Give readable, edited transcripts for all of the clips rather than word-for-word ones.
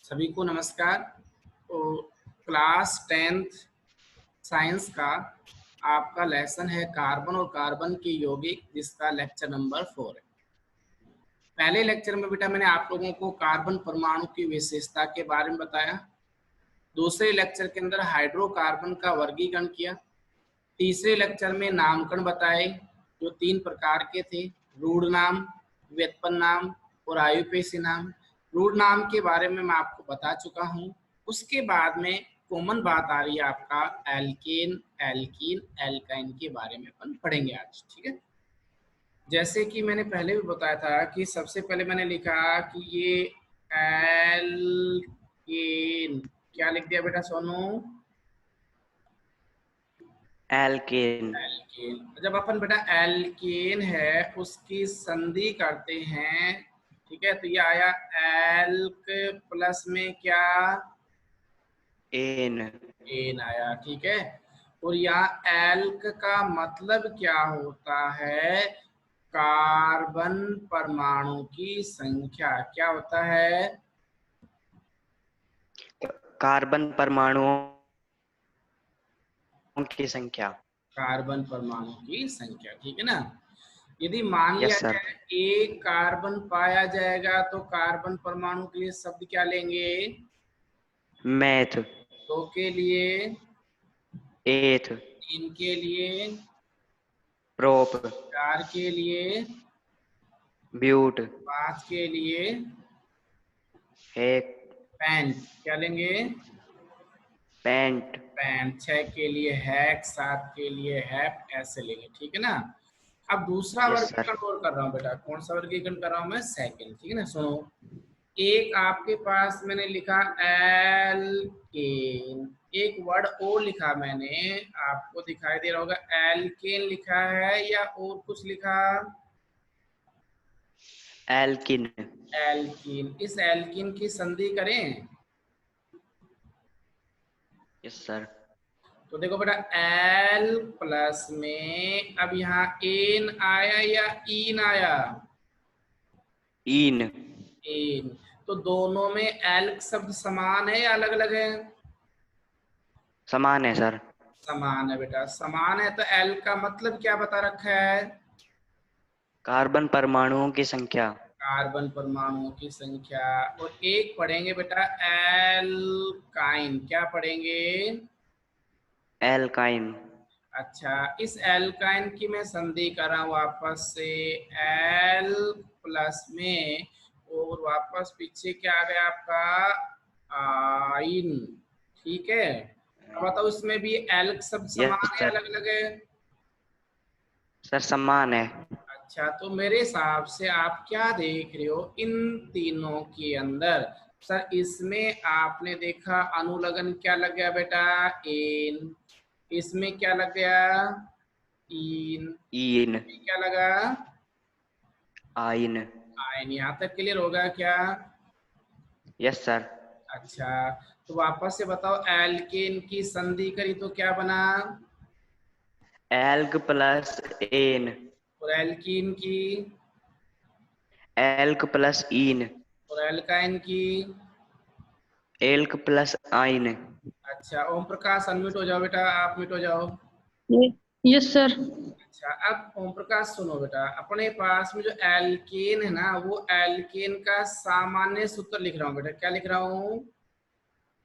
सभी को नमस्कार। तो क्लास 10th साइंस का आपका लेसन है कार्बन और कार्बन के यौगिक, जिसका लेक्चर नंबर 4 है। पहले लेक्चर में बेटा मैंने आप लोगों को कार्बन परमाणु की विशेषता के बारे में बताया। दूसरे लेक्चर के अंदर हाइड्रोकार्बन का वर्गीकरण किया। तीसरे लेक्चर में नामकरण बताए, जो 3 प्रकार के थे: रूढ़ नाम, व्युत्पन्न नाम और आयुपेशी नाम। रूढ़ नाम के बारे में मैं आपको बता चुका हूँ। उसके बाद में कॉमन बात आ रही है आपका एल्केन, एल्कीन, एल्काइन के बारे में अपन पढ़ेंगे आज। ठीक है, जैसे कि मैंने पहले भी बताया था कि सबसे पहले मैंने लिखा कि ये एल्केन, क्या लिख दिया बेटा सोनू? एल्केन। एल्केन। जब अपन बेटा एल्केन है उसकी संधि करते हैं, ठीक है, तो ये आया एल्क प्लस में क्या? एन। एन आया। ठीक है, और यहाँ एल्क का मतलब क्या होता है? कार्बन परमाणु की संख्या। क्या होता है? कार्बन परमाणुओं की संख्या। कार्बन परमाणु की संख्या। ठीक है ना। यदि मान लिया यस सर। जाए एक कार्बन पाया जाएगा तो कार्बन परमाणु के लिए शब्द क्या लेंगे? मैथ। 2 के लिए, एथ। 3 के लिए, प्रोप। 4 के लिए, ब्यूट। 5 के लिए हेक। पेंट। क्या लेंगे? पेंट। पेंट। 6 के लिए हैक, 7 के लिए हैप, ऐसे लेंगे। ठीक है ना। अब दूसरा यस सर। वर्गीकरण और कर रहा हूँ बेटा। कौन सा वर्गीकरण कर रहा हूँ मैं? सेकंड। ठीक है ना। सुनो, एक आपके पास मैंने लिखा एल्केन, एक वर्ड और लिखा मैंने, आपको दिखाई दे रहा होगा। एल्केन लिखा है या और कुछ लिखा? एल्किन। एल्कीन। इस एल्कीन की संधि करें यस सर। तो देखो बेटा, एल प्लस में अब यहाँ एन आया या ईन आया? ईन। एन। तो दोनों में एल शब्द समान है या अलग अलग है? समान है सर। समान है बेटा। समान है तो एल का मतलब क्या बता रखा है? कार्बन परमाणुओं की संख्या। कार्बन परमाणुओं की संख्या। और एक पढ़ेंगे बेटा एल्काइन। क्या पढ़ेंगे? एल्काइन। अच्छा, इस एल्काइन की मैं संधि कर रहा हूँ वापस से एल प्लस में, और वापस पीछे क्या आ गया आपका? आइन। ठीक है, अब बताओ इसमें भी एल शब्द यस समान है या सर। अलग अलग है? सर समान है। अच्छा, तो मेरे हिसाब से आप क्या देख रहे हो इन तीनों के अंदर? सर इसमें आपने देखा अनुलग्न क्या लग गया बेटा? एन। इसमें क्या लग गया? इन। ईन। इसमें क्या लगा? आइन। आयन। यहाँ तक क्लियर होगा क्या? Yes sir. अच्छा, तो वापस से बताओ, एल्केन की संधि करी तो क्या बना? Alk plus ane. और एल्कीन की? Alk plus ene. और एल्काइन की? एल्क प्लस आइन। अच्छा, ओम प्रकाश अनम्यूट हो जाओ बेटा, आप म्यूट हो जाओ। Yes sir. अच्छा, अब ओम प्रकाश सुनो बेटा, अपने पास में जो एल्केन है ना, वो एल्केन का सामान्य सूत्र लिख रहा हूँ बेटा। क्या लिख रहा हूँ?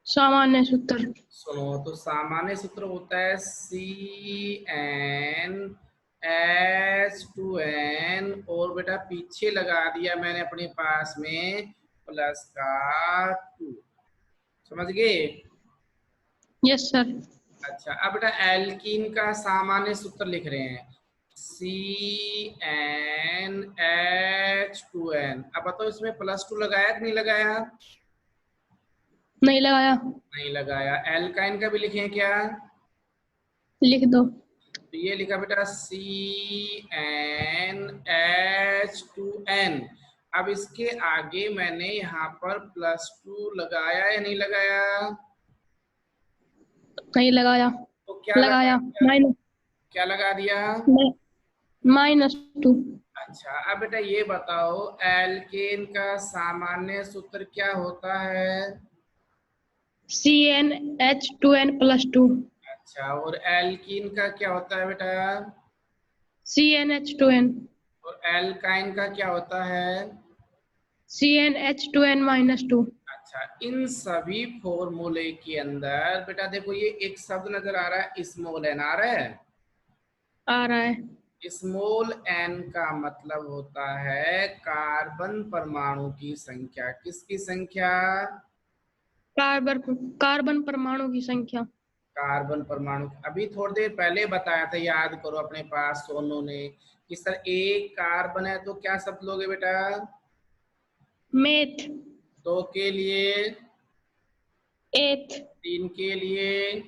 सामान्य सूत्र। सुनो, तो सामान्य सूत्र होता है C N H two N, और बेटा पीछे लगा दिया मैंने अपने पास में प्लस का 2। समझ गए? Yes sir. अच्छा, अब बेटा एल्कीन का सामान्य सूत्र लिख रहे हैं C N H two N. अब बताओ इसमें +2 लगाया कि नहीं लगाया? नहीं लगाया। नहीं लगाया। एल्काइन का भी लिखें क्या? लिख दो। तो ये लिखा बेटा C N H two N. अब इसके आगे मैंने यहाँ पर +2 लगाया या नहीं लगाया? नहीं लगाया। तो क्या लगा लगाया दिया? माइनस। क्या लगा दिया? -2। अच्छा, अब बेटा ये बताओ एल्केन का सामान्य सूत्र क्या होता है? CnH2n+2। अच्छा, और एल्कीन का क्या होता है बेटा? CnH2n। और एल्काइन का क्या होता है? CnH2n-2। अच्छा, इन सभी फॉर्मूले के अंदर बेटा देखो ये एक शब्द नजर आ रहा है, स्मॉल एन आ रहा है। आ रहा है। स्मॉल एन का मतलब होता है कार्बन परमाणु की संख्या। किसकी संख्या? कार्बन कार्बन परमाणु की संख्या। कार्बन परमाणु। अभी थोड़ी देर पहले बताया था, याद करो अपने पास सोनू ने कि सर एक कार्बन है तो क्या शब्द लोगे बेटा? मेथ। दो के लिए, एथ। तीन के लिए।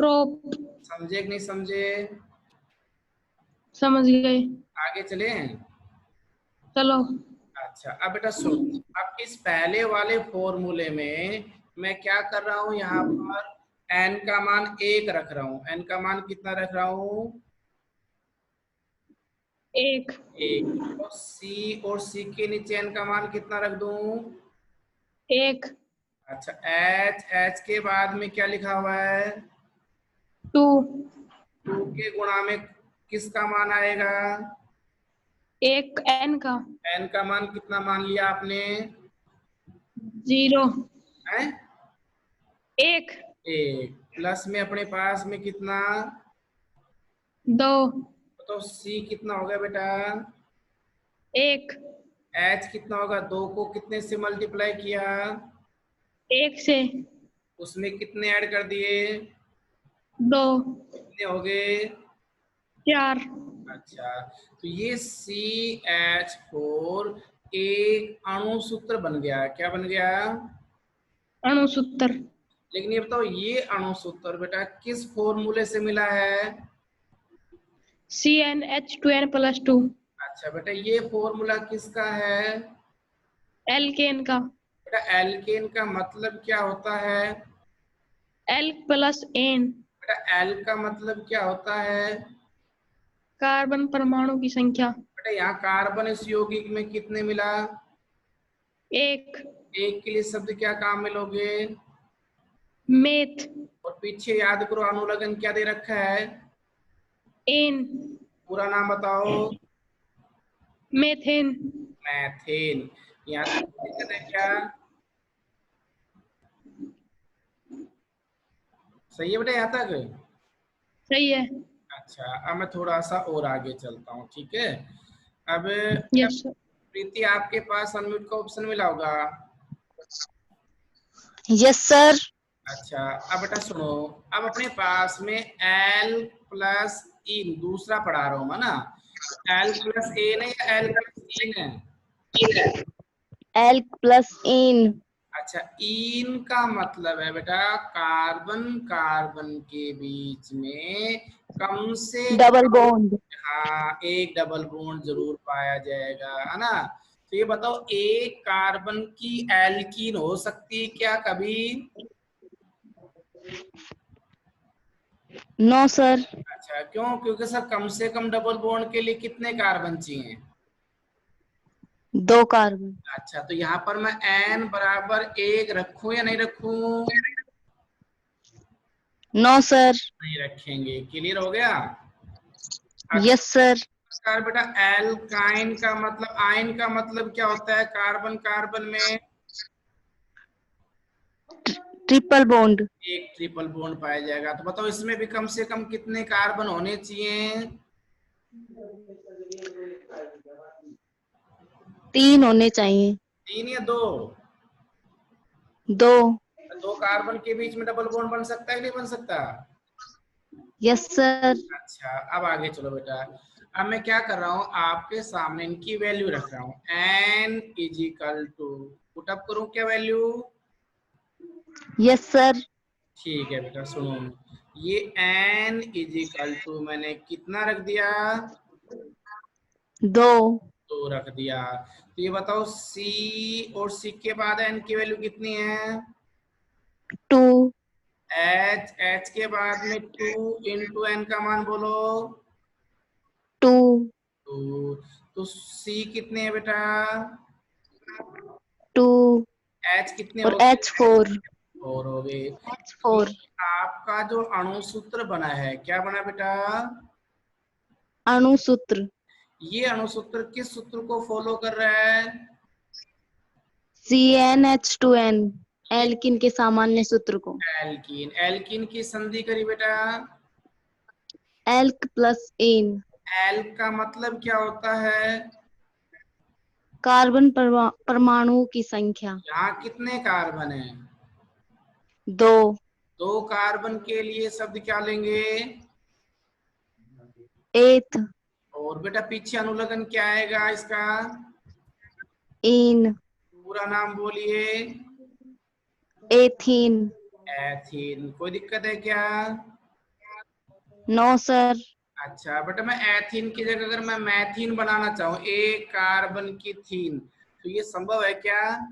प्रोप। समझे कि नहीं समझे? समझ गए। आगे चले। चलो। अच्छा, अब बेटा सुनो, अब इस पहले वाले फॉर्मूले में मैं क्या कर रहा हूं, यहाँ पर एन का मान 1 रख रहा हूं। एन का मान कितना रख रहा हूं? 1। 1। और सी के नीचे एन का मान कितना रख दूं? 1। अच्छा, एच के बाद में क्या लिखा हुआ है? 2। 2 के गुणा में किसका मान आएगा? 1 n का। एन का मान कितना मान लिया आपने? 0। है 1। 1। प्लस में अपने पास में कितना? 2। तो सी कितना होगा बेटा? 1। एच कितना होगा? 2 को कितने से मल्टीप्लाई किया? 1 से। उसमें कितने ऐड कर दिए? 2। कितने हो गए? 4। अच्छा, तो ये CH4 एक अणु सूत्र बन गया। क्या बन गया? अणु सूत्र। लेकिन ये बताओ ये अणु सूत्र बेटा किस फॉर्मूले से मिला है? CnH2n+2। अच्छा बेटा, ये फॉर्मूला किसका है? एल्केन का। बेटा एल्केन का मतलब क्या होता है? L+N। बेटा एल का मतलब क्या होता है? कार्बन परमाणु की संख्या। बेटा यहाँ कार्बन इस यौगिक में कितने मिला? 1। एक के लिए शब्द क्या काम में लोगे? मेथ। और पीछे याद करो अनुलग्न क्या दे रखा है? एन। पूरा नाम बताओ। मेथेन। मैथेन। यहाँ तक दिक्कत है क्या? सही है बेटा यहाँ तक? सही है। अच्छा, अब मैं थोड़ा सा और आगे चलता हूँ, ठीक है? अब यस सर। प्रीति आपके पास अनम्यूट का ऑप्शन मिला होगा। Yes sir. अच्छा, अब बेटा सुनो, अब अपने पास में एल प्लस इन दूसरा पढ़ा रहा हूँ मैं ना, एल प्लस एन है या एल प्लस इन है? L+N। अच्छा, इन का मतलब है बेटा कार्बन कार्बन के बीच में कम से डबल कम, बॉन्ड। हाँ, एक डबल बॉन्ड जरूर पाया जाएगा, है ना? तो ये बताओ एक कार्बन की एल्कीन हो सकती है क्या कभी? No sir. अच्छा, क्यों? क्योंकि सर कम से कम डबल बॉन्ड के लिए कितने कार्बन चाहिए? 2 कार्बन। अच्छा, तो यहाँ पर मैं n बराबर 1 रखूं या नहीं रखूं? No sir. नहीं रखेंगे। क्लियर हो गया? Yes sir. नमस्कार बेटा, एल्काइन का मतलब, आयन का मतलब क्या होता है कार्बन कार्बन में? Triple bond. एक ट्रिपल बॉन्ड पाया जाएगा। तो बताओ इसमें भी कम से कम कितने कार्बन होने चाहिए? 3 होने चाहिए। 3 या 2? 2। 2 कार्बन के बीच में डबल बॉन्ड बन सकता है कि नहीं बन सकता? Yes sir. अच्छा, अब आगे चलो बेटा। अब मैं क्या कर रहा हूँ, आपके सामने इनकी वैल्यू रख रहा हूँ। n is equal to, put up करूँ क्या वैल्यू? Yes sir. ठीक है बेटा सुनो, ये n इजिकल टू मैंने कितना रख दिया? 2। 2 रख दिया। तो ये बताओ c और c के बाद n की वैल्यू कितनी है? 2। h के बाद में 2 इंटू n का मान बोलो। 2। तो सी कितने हैं बेटा? 2 एच कितने और हो गए? H4 4 हो गए। H4 आपका जो अणुसूत्र बना है क्या बना बेटा? अणुसूत्र ये अणुसूत्र किस सूत्र को फॉलो कर रहा है? CnH2n एल्किन के सामान्य सूत्र को। एल्कीन। एल्कीन की संधि करी बेटा। एल्क प्लस एन एल का मतलब क्या होता है? कार्बन परमाणुओं की संख्या। यहाँ कितने कार्बन है? 2 2 कार्बन के लिए शब्द क्या लेंगे? एथ और बेटा पीछे अनुलग्न क्या आएगा इसका? इन पूरा नाम बोलिए। एथीन। एथीन। कोई दिक्कत है क्या? No sir. अच्छा बेटा, मैं एथीन की जगह अगर मैं मैथीन बनाना चाहूँ, एक कार्बन की थीन, तो ये संभव है क्या?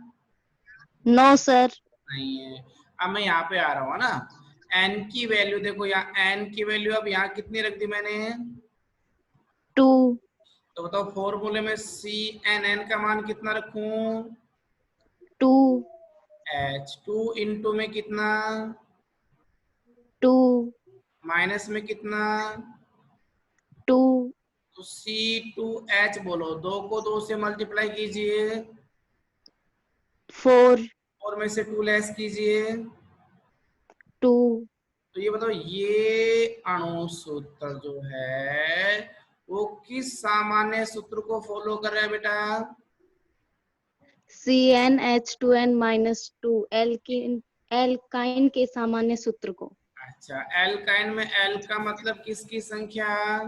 No sir. नहीं है। अब मैं यहाँ पे आ रहा हूँ ना, एन की वैल्यू देखो, यहाँ एन की वैल्यू अब यहाँ कितनी रख दी मैंने? 2 तो बताओ फॉर्मूले में सी एन एन का मान कितना रखूं? 2 एच। 2 इंटू में कितना? 2 माइनस में कितना? 2 तो C2H बोलो। 2 को 2 से मल्टीप्लाई कीजिए, 4 और में से 2 लेस कीजिए। 2 तो ये बताओ, ये अणु सूत्र जो है वो किस सामान्य सूत्र को फॉलो कर रहा है बेटा? CnH2n -2 एल्काइन के सामान्य सूत्र को। अच्छा, एल्काइन में एल का मतलब किसकी संख्या?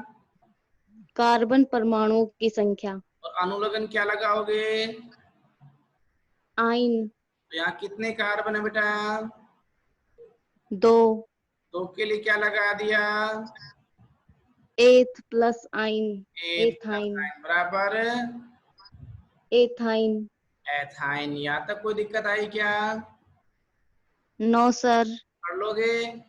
कार्बन परमाणुओं की संख्या। और अनुलग्न क्या लगाओगे? आइन तो यहाँ कितने कार्बन है बेटा? 2 2 के लिए क्या लगा दिया? एथ प्लस आइन एथ प्लस एथाइन आइन बराबर एथाइन। एथाइन। यहाँ तक कोई दिक्कत आई क्या? No sir. पढ़ लोगे?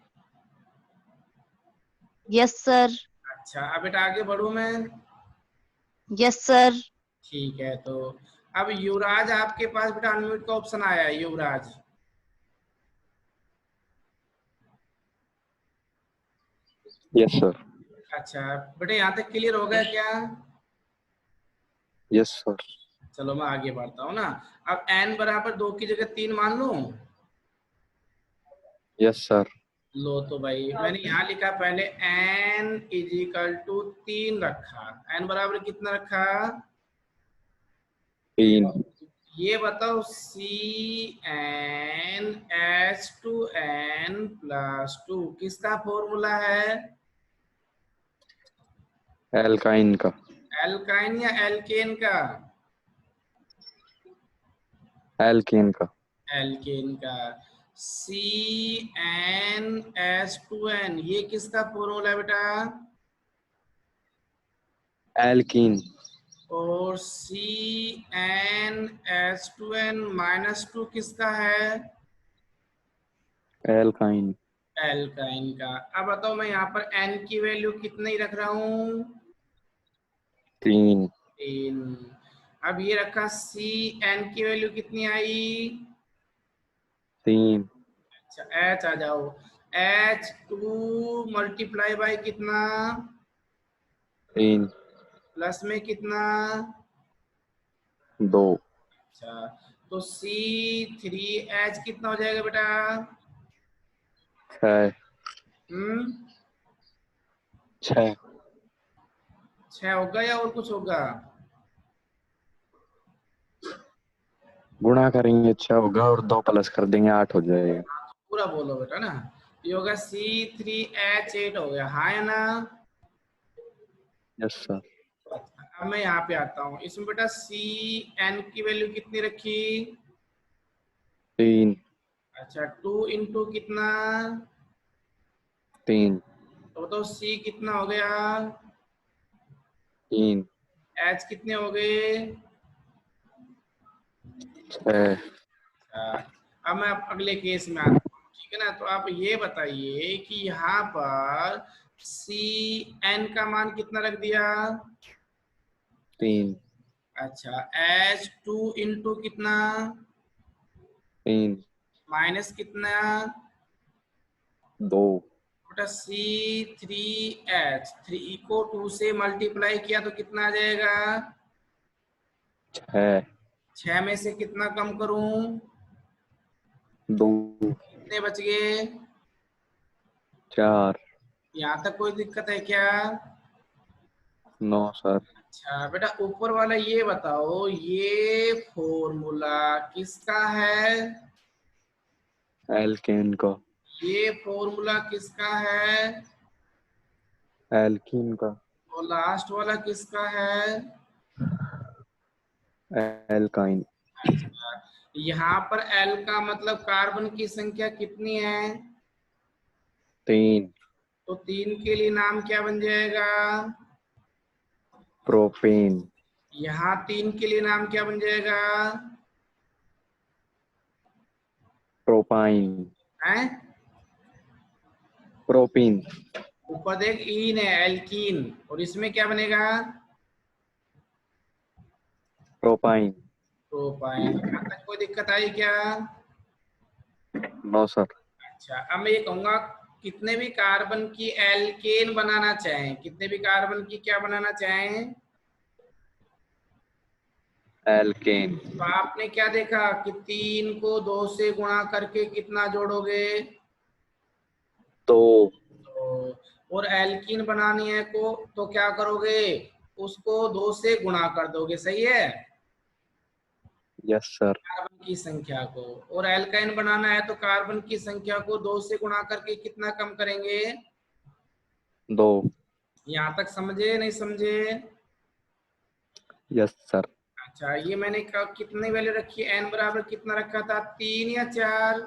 Yes sir. अच्छा, अब बेटा आगे बढ़ू मैं? Yes sir. ठीक है, तो अब युवराज आपके पास बेटा अनम्यूट का ऑप्शन आया है, युवराज। Yes sir. अच्छा बेटा, यहाँ तक क्लियर हो गया क्या? Yes sir. चलो मैं आगे बढ़ता हूँ ना। अब n बराबर 2 की जगह 3 मान लूं? Yes sir. लो तो भाई, मैंने यहाँ लिखा पहले n = 3 रखा। n बराबर कितना रखा? 3। ये बताओ CnH2n+2 किसका फॉर्मूला है? एल्काइन का। एल्काइन या एल्केन का? एल्केन का। एल्केन का। CnH2n ये किसका फॉर्मूला है बेटा? एल्कीन। और CnH2n-2 किसका है? एल्काइन। एल्काइन का। अब बताओ, मैं यहाँ पर n की वैल्यू कितनी रख रहा हूँ? 3। 3। अब ये रखा, Cn की वैल्यू कितनी आई? 3। अच्छा, H आ जाओ। H2 मल्टीप्लाई बाई कितना? 3। प्लस में कितना? 2। अच्छा, तो C3H कितना हो जाएगा बेटा? 6। 6। 6 होगा या और कुछ होगा? गुणा करेंगे 6 होगा और 2 प्लस कर देंगे 8 हो जाएगा। पूरा बोलो बेटा ना। ये होगा C3H8 हो गया, हाँ या ना? Yes sir. अब मैं यहाँ पे आता हूँ। इसमें बेटा Cn की वैल्यू कितनी रखी? 3। अच्छा, 2 इंटू कितना? 3। तो बताओ C कितना हो गया? 3। H कितने हो गए? 6। अब मैं अगले केस में आता हूँ, ठीक है ना। तो आप ये बताइए कि यहाँ पर Cn का मान कितना रख दिया? तीन। अच्छा, H2 इंटू कितना, तीन। माइनस कितना, दो। बेटा C3H, 3 को 2 से मल्टीप्लाई किया तो कितना आ जाएगा, छः। 6 में से कितना कम करूं, दो। कितने बच गए, चार। यहाँ तक कोई दिक्कत है क्या। नौ सर। अच्छा बेटा ऊपर वाला ये बताओ, ये फॉर्मूला किसका है, एल्केन का। ये फॉर्मूला किसका है, एल्कीन का। और लास्ट वाला किसका है। एल्काइन। अच्छा, यहाँ पर एल का मतलब कार्बन की संख्या कितनी है, तीन। तो 3 के लिए नाम क्या बन जाएगा, प्रोपेन। यहाँ 3 के लिए नाम क्या बन जाएगा, प्रोपाइन। हैं, प्रोपीन। ऊपर देख ईन है एल्कीन, और इसमें क्या बनेगा, प्रोपाइन। प्रोपाइन। यहाँ तक कोई दिक्कत आई क्या। No sir. अच्छा अब मैं ये कहूंगा, कितने भी कार्बन की एल्केन बनाना चाहें, कितने भी कार्बन की क्या बनाना चाहें, एल्केन। तो आपने क्या देखा कि 3 को 2 से गुणा करके कितना जोड़ोगे, दो। तो, और एल्कीन बनानी है को तो क्या करोगे, उसको 2 से गुणा कर दोगे, सही है, यस सर। कार्बन की संख्या को। और एल्काइन बनाना है तो कार्बन की संख्या को 2 से गुणा करके कितना कम करेंगे, दो। यहाँ तक समझे नहीं समझे। Yes sir. अच्छा ये मैंने कितनी वैल्यू रखी है, एन बराबर कितना रखा था, 3 या 4,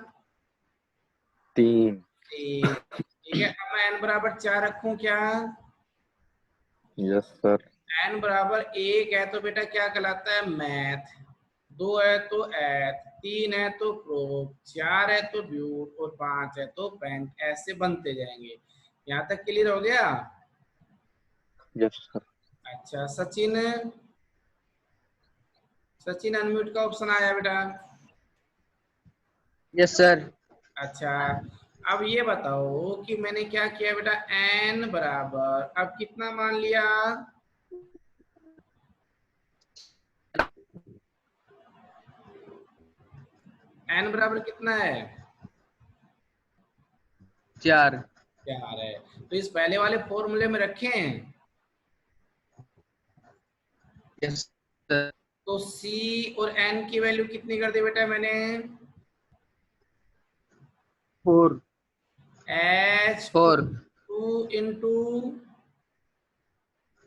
तीन। 3। ठीक है, अब मैं एन बराबर 4 रखूं क्या, यस सर। एन बराबर 1 है तो बेटा क्या कहलाता है, मैथ, 2 है तो एथ, 3 है तो प्रोप, 4 है तो ब्यूट, और 5 है तो पेंट, ऐसे बनते जाएंगे। यहाँ तक क्लियर हो गया। Yes sir. अच्छा सचिन, सचिन अनम्यूट का ऑप्शन आया बेटा। Yes sir. अच्छा अब ये बताओ कि मैंने क्या किया बेटा, एन बराबर अब कितना मान लिया, एन बराबर कितना है, 4। 4 है, तो इस पहले वाले फॉर्मूले में रखें, यस सर। तो सी और एन की वैल्यू कितनी कर दी बेटा मैंने, 4। एच 4। 2 इंटू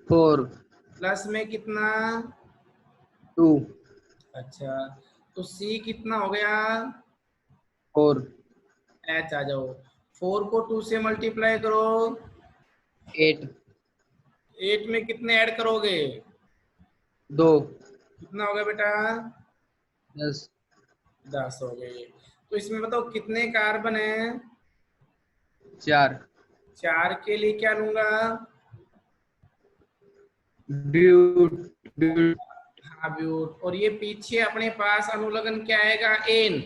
4। प्लस में कितना, 2। अच्छा तो सी कितना हो गया, 4। एच आ जाओ, 4 को 2 से मल्टीप्लाई करो, 8। 8 में कितने ऐड करोगे, 2। कितना हो गया बेटा, 10। 10 हो गए। तो इसमें बताओ कितने कार्बन है, 4। 4 के लिए क्या लूंगा, ब्यूट। ब्यूट। हाँ ब्यूट, और ये पीछे अपने पास अनुलग्न क्या आएगा, एन,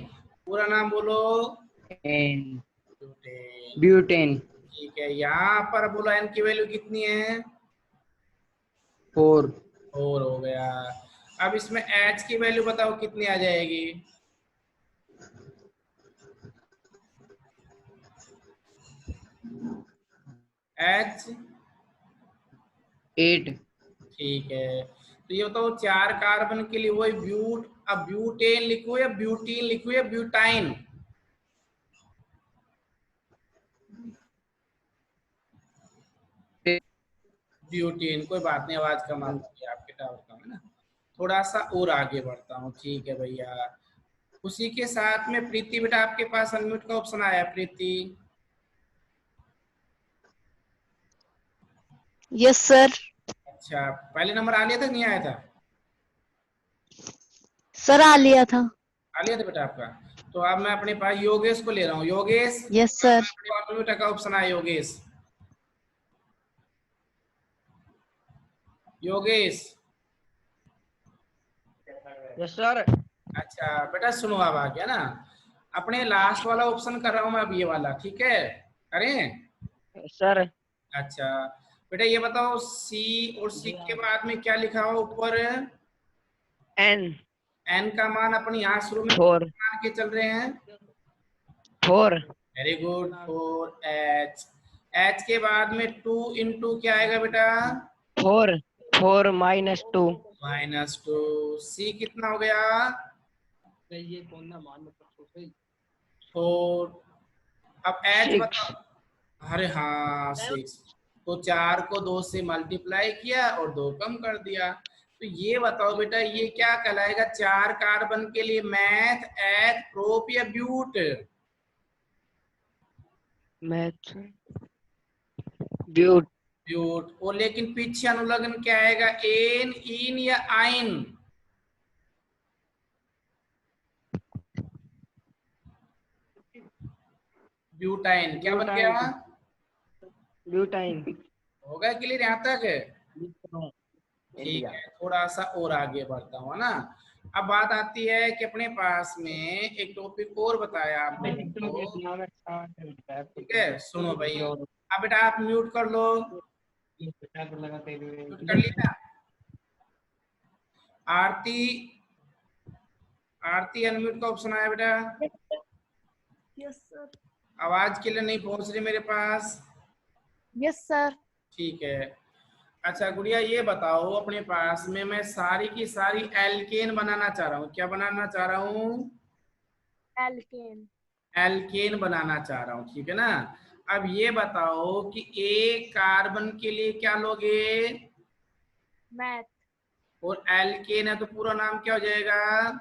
पूरा नाम बोलो, एन। ब्यूटेन। ब्यूटेन। ठीक है, यहाँ पर बोलो एन की वैल्यू कितनी है, 4। 4 हो गया। अब इसमें एच की वैल्यू बताओ कितनी आ जाएगी, एच, 8। ठीक है, तो ये बताओ 4 कार्बन के लिए वही ब्यूट, अब ब्यूटेन लिखो या ब्यूटीन लिखो या ब्यूटाइन, ब्यूटीन, कोई बात नहीं, आवाज कम आती है आपके टावर कम है ना, थोड़ा सा और आगे बढ़ता हूँ, ठीक है भैया। उसी के साथ में प्रीति बेटा आपके पास अनम्यूट का ऑप्शन आया, प्रीति, यस सर। अच्छा पहले नंबर आ लिया था कि नहीं आया था, सर आ लिया था। आ लिया था बेटा आपका, तो अब मैं अपने पास योगेश को ले रहा हूँ, योगेश, यस सर। अनम्यूट का ऑप्शन आया, योगेश, योगेश, यस सर। अच्छा बेटा सुनो, अब आ गया ना, अपने लास्ट वाला ऑप्शन कर रहा हूं मैं अब, ये वाला, ठीक है, करें? सर अच्छा बेटा ये बताओ, सी और सी के बाद में क्या लिखा हो ऊपर? एन एन का मान अपन यहाँ शुरू में 4 मान के चल रहे हैं। 4 वेरी गुड, 4H। H के बाद में 2 इंटू क्या आएगा बेटा? 4 4 -2 -2। सी कितना हो गया? 4। अब H 6 बताओ। अरे हाँ 6। तो 4 को 2 से मल्टीप्लाई किया और 2 कम कर दिया। तो ये बताओ बेटा, ये क्या कहलाएगा? 4 कार्बन के लिए मैथ, एथ, प्रोप या ब्यूट? मैथ ब्यूट ब्यूट। और लेकिन पीछे अनुलग्न क्या आएगा? एन, इन या आइन? ब्यूटाइन। क्या बन गया? ब्यूटाइन। होगा क्लियर यहाँ तक? ठीक है, थोड़ा सा और आगे बढ़ता हूँ ना। अब बात आती है कि अपने पास में एक टॉपिक और बताया आप लोगों को, ठीक है? सुनो भाई, अब बेटा आप म्यूट कर लो। म्यूट कर लिया? आरती, आरती अनम्यूट का ऑप्शन आया बेटा? Yes sir. आवाज के लिए नहीं पहुंच रही मेरे पास। Yes sir. ठीक है। अच्छा गुड़िया ये बताओ, अपने पास में मैं सारी की सारी एल्केन बनाना चाह रहा हूँ। क्या बनाना चाह रहा हूँ? एल्केन। एल्केन बनाना चाह रहा हूँ, ठीक है ना? अब ये बताओ कि एक कार्बन के लिए क्या लोगे? मैथ। और एल्केन है तो पूरा नाम क्या हो जाएगा?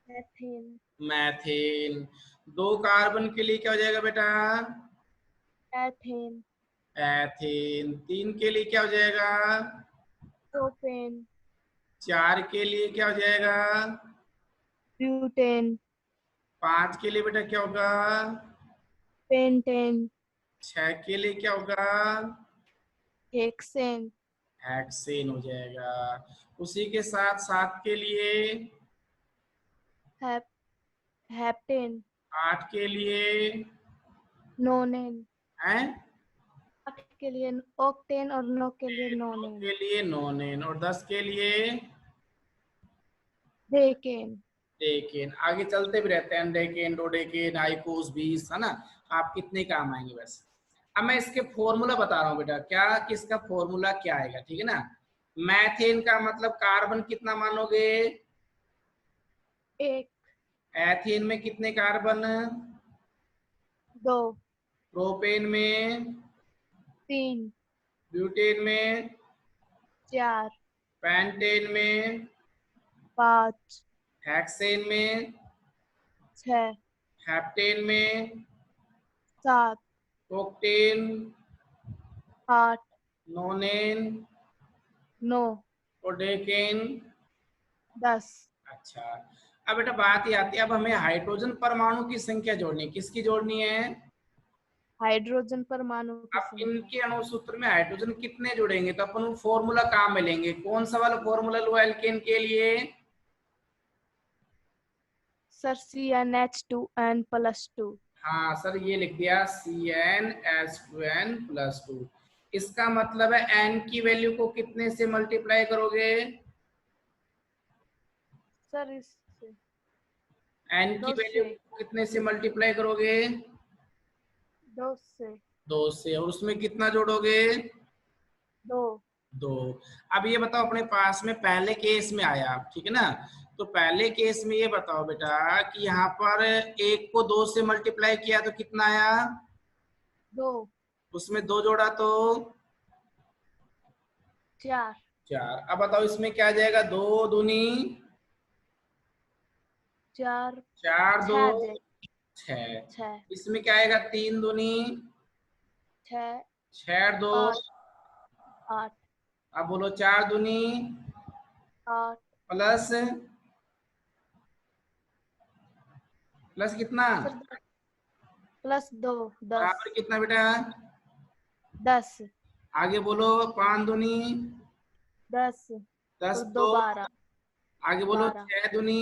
मैथेन। मैथेन। 2 कार्बन के लिए क्या हो जाएगा बेटा? एथेन। एथेन। 3 के लिए क्या हो जाएगा? प्रोपेन। 4 के लिए क्या हो जाएगा? ब्यूटेन। 5 के लिए बेटा क्या होगा? पेंटेन। 6 के लिए क्या होगा? हेक्सेन। हेक्सेन हो जाएगा। उसी के साथ 7 के लिए? हेप हेप्टेन। 8 के लिए? नोनेन। हैं? 8 के लिए ऑक्टेन और 9 के लिए 9 नोनेन। के लिए नोनेन। और 10 के लिए? डेकेन। डेकेन। आगे चलते भी रहते हैं, डेकेन, डोडेकेन, आइकोस, 20, है ना? आप कितने काम आएंगे बस। अब मैं इसके फॉर्मूला बता रहा हूँ बेटा, क्या किसका फॉर्मूला क्या आएगा, ठीक है ना? मैथेन का मतलब कार्बन कितना मानोगे? 1। एथेन में कितने कार्बन? 2। प्रोपेन में? 3। ब्यूटेन में? 4। पेंटेन में? 5। हेक्सेन में? 6। हेप्टेन में? 7। ऑक्टेन? 8। नोनेन? 9। और डेकेन? 10। अच्छा, अब बेटा बात ये आती है, अब हमें हाइड्रोजन परमाणु की संख्या जोड़नी है। किसकी जोड़नी है? हाइड्रोजन परमाणु की अब संख्या। इनके अणुसूत्र में हाइड्रोजन कितने जुड़ेंगे तो अपन फॉर्मूला काम में लेंगे। कौन सा वाला फॉर्मूला लो एल्केन के लिए? Sir CnH2n+2। हाँ सर, ये लिख दिया CnH2n+2। इसका मतलब है n की वैल्यू को कितने से मल्टीप्लाई करोगे? सर इससे n की 2 वैल्यू से। को कितने से मल्टीप्लाई करोगे? 2 से। 2 से। और उसमें कितना जोड़ोगे? 2। 2। अब ये बताओ, अपने पास में पहले केस में आया, ठीक है ना? तो पहले केस में ये बताओ बेटा कि यहाँ पर 1 को 2 से मल्टीप्लाई किया तो कितना आया? 2। उसमें 2 जोड़ा तो 4। 4। अब बताओ इसमें क्या आ जाएगा? 2 दूनी 4। 4, 2 6 6। 6। इसमें क्या आएगा? 3 दूनी 6। 6, 2। 8। 8। अब बोलो 4 दूनी 8। प्लस प्लस कितना? सर +2 10। बराबर कितना बेटा? 10। आगे बोलो 5 दूनी 10 10, और 2 2। 12। आगे बोलो 12 6 दूनी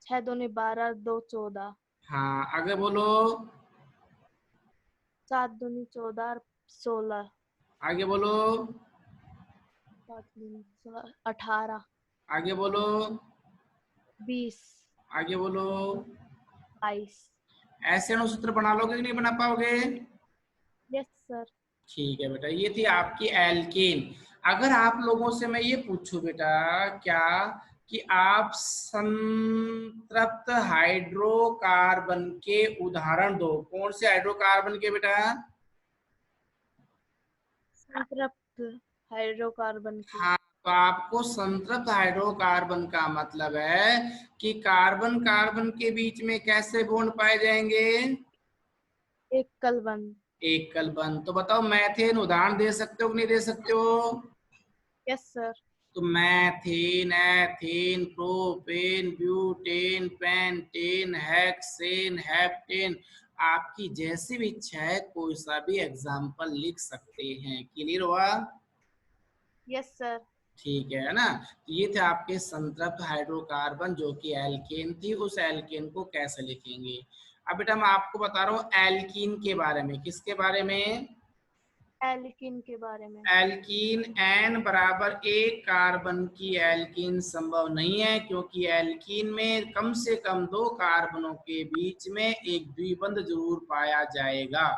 6 दूनी 12 2 14 हाँ आगे बोलो 7 दूनी 14 16 आगे बोलो 7 दूनी 18 आगे बोलो 20 आगे बोलो 22 ऐसे अणुसूत्र बना लोगे कि नहीं बना पाओगे? Yes sir. ठीक है बेटा, ये थी आपकी एल्केन। अगर आप लोगों से मैं ये पूछूं बेटा क्या कि आप संतृप्त हाइड्रोकार्बन के उदाहरण दो, कौन से हाइड्रोकार्बन के बेटा? संतृप्त हाइड्रोकार्बन की। हाँ, तो आपको संतृप्त हाइड्रोकार्बन का मतलब है कि कार्बन कार्बन के बीच में कैसे बॉन्ड पाए जाएंगे? एकल बंध। एकल बंध। तो बताओ मैथेन उदाहरण दे सकते हो कि नहीं दे सकते हो? Yes sir. तो methane, ethane, propane, butane, pentane, hexane, heptane, आपकी जैसी भी इच्छा है कोई सा भी एग्जाम्पल लिख सकते हैं। क्लियर हुआ? Yes sir. ठीक है ना। तो ये थे आपके संतृप्त हाइड्रोकार्बन जो कि एल्केन थी। उस एल्केन को कैसे लिखेंगे? अब बेटा मैं आपको बता रहा हूँ एल्कीन के बारे में। किसके बारे में? एल्कीन के बारे में। एल्कीन N बराबर 1 कार्बन की एल्कीन संभव नहीं है, क्योंकि एल्कीन में कम से कम 2 कार्बनों के बीच में एक द्विबंध जरूर पाया जाएगा।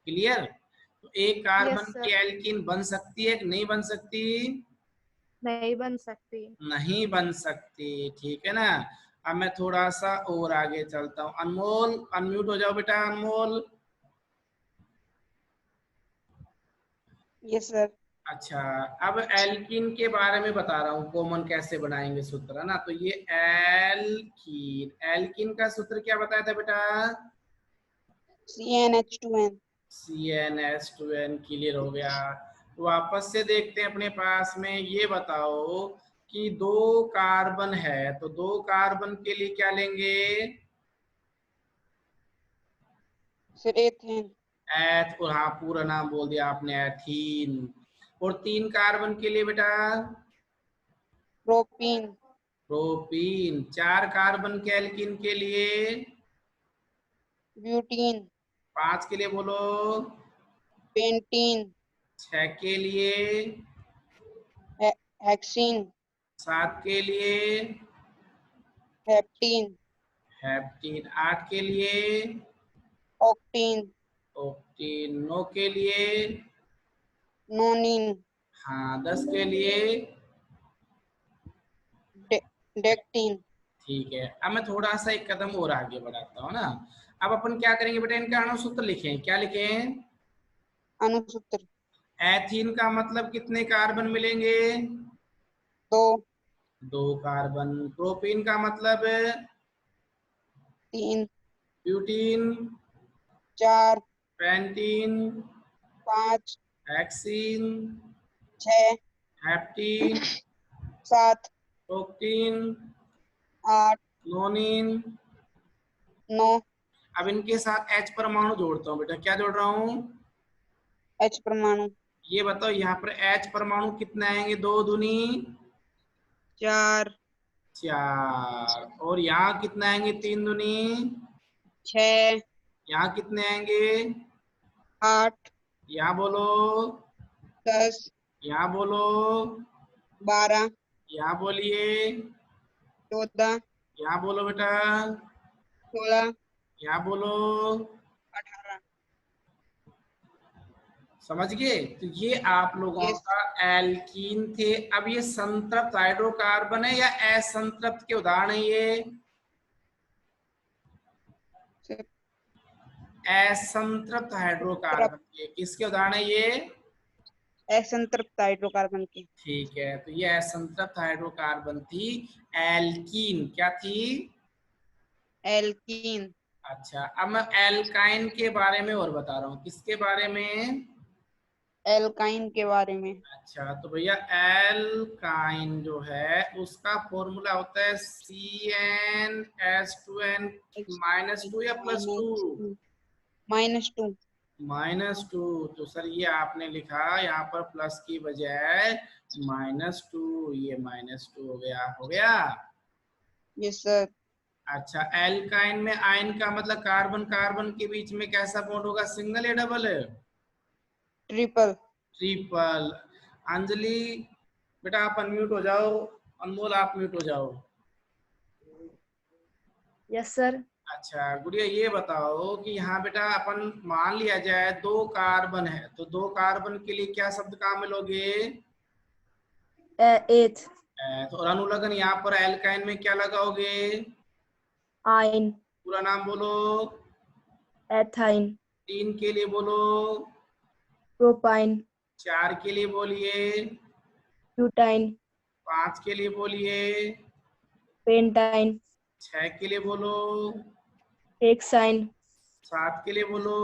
क्लियर? तो 1 कार्बन यस की सर। एल्कीन बन सकती है कि नहीं बन सकती? नहीं बन सकती। नहीं बन सकती। ठीक है ना। अब मैं थोड़ा सा और आगे चलता हूँ। अनमोल अनम्यूट हो जाओ बेटा, अनमोल। Yes sir. अच्छा, अब एल्कीन के बारे में बता रहा हूँ, कॉमन कैसे बनाएंगे सूत्र, है ना। तो ये एल्कीन, एल्कीन का सूत्र क्या बताया था बेटा? CnH2n। CnH2n। क्लियर हो गया। वापस से देखते हैं अपने पास में। ये बताओ कि 2 कार्बन है, तो 2 कार्बन के लिए क्या लेंगे? Sir ethane. एथ, और हाँ पूरा नाम बोल दिया आपने, एथीन। और 3 कार्बन के लिए बेटा? प्रोपीन। प्रोपीन। 4 कार्बन के एल्कीन के लिए? ब्यूटीन। 5 के लिए बोलो? पेंटीन। 6 के लिए? हेक्सीन। 7 के लिए? हेप्टीन। हेप्टीन। 8 के लिए? ऑक्टीन। ऑक्टीन। 9 के लिए? नोनिन। हाँ 10 के लिए? डेक्टीन। ठीक है। अब मैं थोड़ा सा एक कदम और आगे बढ़ाता हूँ ना। अब अपन क्या करेंगे बेटा, इनका अणुसूत्र लिखें। क्या लिखें? अणुसूत्र। एथीन का मतलब कितने कार्बन मिलेंगे? 2 2 कार्बन। प्रोपीन का मतलब? 3 ब्यूटीन। 4 पेंटीन। 5 हेक्सीन। 6 हेप्टीन। 7 ऑक्टीन। 8 नोनिन। 9 अब इनके साथ H परमाणु जोड़ता हूँ बेटा। क्या जोड़ रहा हूँ? H परमाणु। ये बताओ यहाँ पर H परमाणु कितने आएंगे? 2 दूनी 4 4। और यहाँ कितने आएंगे? 3 दूनी 6 यहाँ कितने आएंगे? 8 यहाँ बोलो। 10 यहाँ बोलो। 12 यहाँ बोलिए। 14 यहाँ बोलो बेटा। 16 यहाँ बोलो। 18। समझ गए? तो ये आप लोगों यस का एल्कीन थे। अब ये संतृप्त हाइड्रोकार्बन है या असंतृप्त के उदाहरण है ये? सर। असंतृप्त हाइड्रोकार्बन के किसके उदाहरण है ये? असंतृप्त हाइड्रोकार्बन की। ठीक है, तो ये असंतृप्त हाइड्रोकार्बन थी एल्कीन। क्या थी? एल्कीन। अच्छा, अब मैं एल्काइन के बारे में और बता रहा हूँ। किसके बारे में? एल्काइन के बारे में। अच्छा, तो भैया एल्काइन जो है उसका फॉर्मूला होता है CnH2n -2 या +2? -2। -2। तो सर ये आपने लिखा यहाँ पर प्लस की बजाय -2, ये -2 हो गया। Yes sir. अच्छा, एल्काइन में आयन का मतलब कार्बन कार्बन के बीच में कैसा बॉन्ड होगा, सिंगल या डबल? ट्रिपल। ट्रिपल। अंजलि बेटा आप अनम्यूट हो जाओ, अनमोल आप म्यूट हो जाओ। Yes sir. अच्छा गुड़िया ये बताओ कि यहाँ बेटा अपन मान लिया जाए 2 कार्बन है, तो 2 कार्बन के लिए क्या शब्द काम में लोगे? एथ। तो और अनुलग्न यहाँ पर एल्काइन में क्या लगाओगे? आइन। पूरा नाम बोलो। एथाइन। 3 के लिए बोलो। प्रोपाइन। 4 के लिए बोलिए। ब्यूटाइन। 5 के लिए बोलिए। पेंटाइन। 6 के लिए बोलो। हेक्साइन। 7 के लिए बोलो।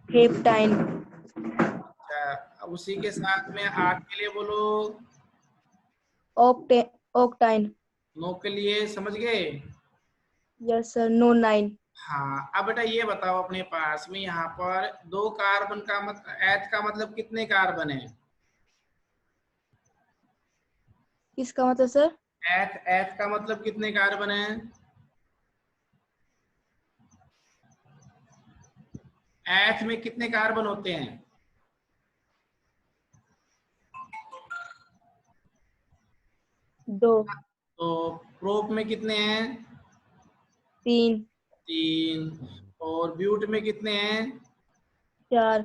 हेप्टाइन। अच्छा, अब उसी के साथ में 8 के लिए बोलो। ऑक्टाइन। 9 के लिए समझ गए? Yes sir. नोनाइन। हाँ, अब बेटा ये बताओ अपने पास में यहाँ पर 2 कार्बन का मतलब एथ का मतलब कितने कार्बन है? किसका मतलब सर? एथ का मतलब कितने कार्बन है? एथ में कितने कार्बन होते हैं? 2। तो प्रोप में कितने हैं? 3। 3। और ब्यूट में कितने हैं? 4।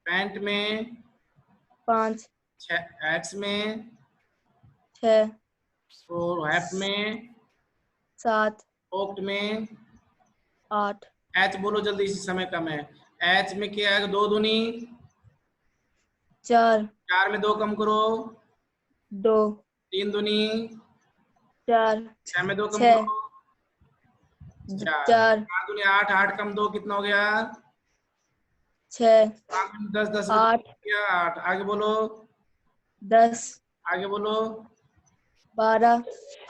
पेंट में? 5। 6। एक्स में? 6। और हेप में? 7। ओक्ट में? 8। एच बोलो जल्दी, इसी समय कम है। एच में क्या है? 2 दूनी 4। 4 में 2 कम करो। 2। 3 दूनी 4। 6 में 2 कम 6। करो। 4 4। 4 दूनी 8, 8 कम 2 कितना हो गया? 6। 10, 10 में 8। 8। आगे बोलो। 10। आगे बोलो। 12।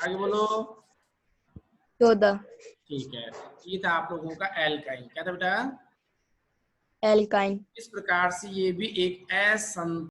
आगे बोलो। 14। ठीक है, ये था आप लोगों का एल्काइन। क्या था बेटा? एल्काइन। इस प्रकार से ये भी एक असंतुलित